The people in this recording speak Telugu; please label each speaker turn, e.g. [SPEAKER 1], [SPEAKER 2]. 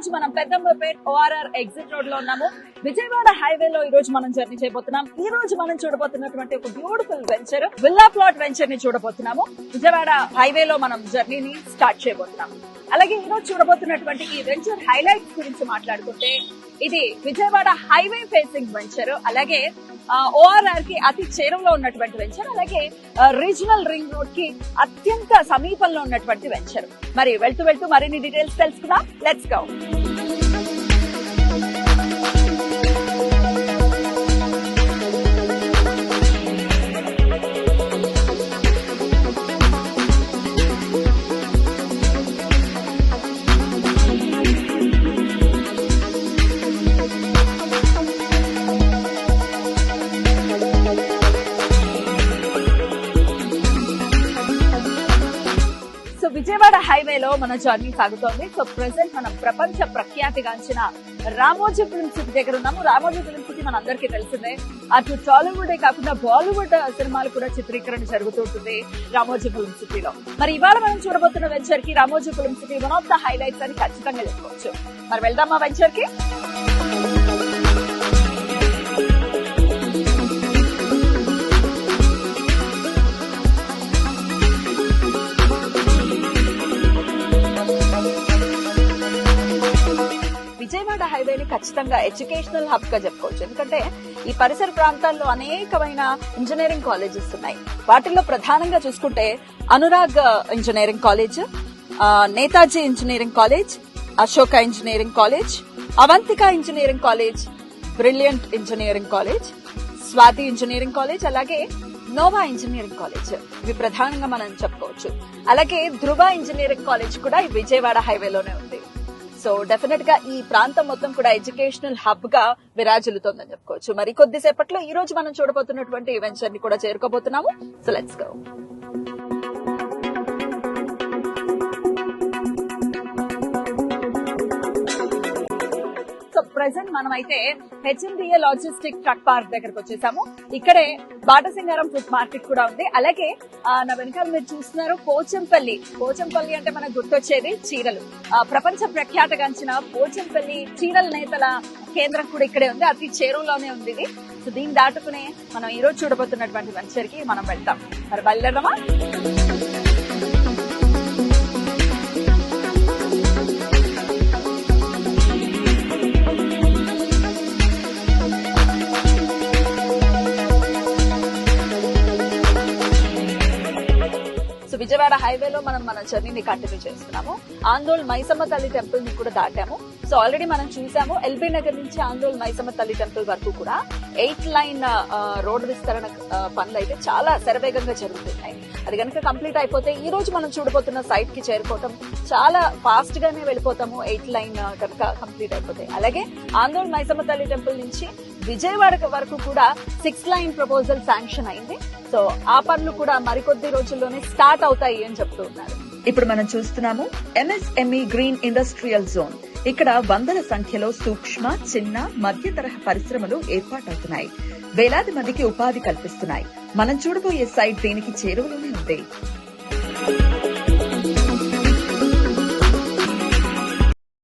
[SPEAKER 1] రోజు మనం పెద్దంబర్పేట్ ORR ఎగ్జిట్ రోడ్ లో ఉన్నాము. విజయవాడ హైవేలో ఈ రోజు మనం జర్నీ చేయబోతున్నాం. ఈ రోజు మనం చూడబోతున్నటువంటి ఒక beautiful venture, villa plot venture ని చూడబోతున్నాము. విజయవాడ హైవేలో మనం జర్నీని స్టార్ట్ చేయబోతున్నాం. అలాగే ఈ రోజు చూడబోతున్నటువంటి ఈ వెంచర్ హైలైట్స్ గురించి మాట్లాడుకుంటే, ఇది విజయవాడ హైవే ఫేసింగ్ వెంచర్, అలాగే ORR కి అతి చేరువలో ఉన్నటువంటి వెంచర్, అలాగే రీజనల్ రింగ్ రోడ్ కి అత్యంత సమీపంలో ఉన్నటువంటి వెంచర్. మరి వెళ్తూ వెళ్తూ మరిన్ని డీటెయిల్స్ తెలుసుకుందాం. Let's go. విజయవాడ హైవేలో మన జర్నీ సాగుతోంది. సో ప్రెసెంట్ మనం ప్రపంచ ప్రఖ్యాతిగాంచిన రామోజీ ఫిల్మ్ సిటీ దగ్గర ఉన్నాము. రామోజీ ఫిల్మ్ సిటీ మన అందరికీ తెలిసిందే. అటు టాలీవుడ్ కాకుండా బాలీవుడ్ సినిమాలు కూడా చిత్రీకరణ జరుగుతుంటుంది రామోజీ ఫిల్మ్ సిటీలో. మరి ఇవాళ మనం చూడబోతున్న వెంచర్ కి Ramoji film city one of the highlights అని ఖచ్చితంగా చెప్పుకోవచ్చు. మరి వెళ్దామా వెంచర్ కి? విజయవాడ హైవేని ఖచ్చితంగా ఎడ్యుకేషనల్ హబ్ గా చెప్పుకోవచ్చు. ఎందుకంటే ఈ పరిసర ప్రాంతాల్లో అనేకమైన ఇంజనీరింగ్ కాలేజెస్ ఉన్నాయి. వాటిల్లో ప్రధానంగా చూసుకుంటే Anurag engineering college, Netaji engineering college, Ashoka engineering college, Avantika engineering college, brilliant engineering college, Swathi engineering college, అలాగే నోవా ఇంజనీరింగ్ కాలేజ్. ఇవి ప్రధానంగా మనం చెప్పుకోవచ్చు. అలాగే ధృవ ఇంజనీరింగ్ కాలేజ్ కూడా ఈ విజయవాడ హైవేలోనే ఉంది. సో డెఫినెట్ గా ఈ ప్రాంతం మొత్తం కూడా ఎడ్యుకేషనల్ హబ్ గా విరాజిల్లుతోందని చెప్పుకోవచ్చు. మరి కొద్దిసేపట్లో ఈ రోజు మనం చూడబోతున్నటువంటి వెంచర్ ని కూడా చేరుకోబోతున్నాము. So let's go. ప్రెసెంట్ మనం అయితే HMDA లాజిస్టిక్ ట్రక్ పార్క్ దగ్గరకు వచ్చేసాము. ఇక్కడే బాటసింగారం ఫుడ్ మార్కెట్ కూడా ఉంది. అలాగే నా వెనకాల మీరు చూస్తున్నారు పోచంపల్లి. పోచంపల్లి అంటే మనకు గుర్తొచ్చేది చీరలు. ప్రపంచ ప్రఖ్యాతగాంచిన పోచంపల్లి చీరల నేతల కేంద్రం కూడా ఇక్కడే ఉంది. అతి చేరువలోనే ఉంది ఇది. సో దీన్ని దాటుకునే మనం ఈ రోజు చూడబోతున్నటువంటి వెంచర్ కి మనం వెళ్తాం. మరి బయలుదేరమా? విజయవాడ హైవేలో మనం మన జర్నీని కంటిన్యూ చేస్తున్నాము. ఆందోళ్ మైసమ్మ తల్లి టెంపుల్ ని కూడా దాటాము. సో ఆల్రెడీ మనం చూసాము ఎల్బీ నగర్ నుంచి ఆందోళ్ మైసమ్మ తల్లి టెంపుల్ వరకు కూడా 8 లైన్ రోడ్ విస్తరణ పనులు అయితే చాలా శరవేగంగా జరుగుతున్నాయి. అది కనుక కంప్లీట్ అయిపోతే ఈ రోజు మనం చూడబోతున్న సైట్ కి చేరుకోవటం చాలా ఫాస్ట్ గానే వెళ్ళిపోతాము. 8 లైన్ కనుక కంప్లీట్ అయిపోతాయి. అలాగే ఆందోళ్ మైసమ్మ తల్లి టెంపుల్ నుంచి విజయవాడ వరకు కూడా 6 లైన్ ప్రపోజల్ శాంక్షన్ అయింది. సో ఆ పనులు కూడా మరికొద్ది రోజుల్లోనే స్టార్ట్ అవుతాయి అని చెప్తూ ఉన్నారు.
[SPEAKER 2] ఇప్పుడు మనం చూస్తున్నాము MSME గ్రీన్ ఇండస్ట్రియల్ జోన్. ఇక్కడ వందల సంఖ్యలో సూక్ష్మ, చిన్న, మధ్య తరహా పరిశ్రమలు ఏర్పాటవుతున్నాయి. వేలాది మందికి ఉపాధి కల్పిస్తున్నాయి. మనం చూడబోయే సైట్ దీనికి చేరువలోనే ఉంది.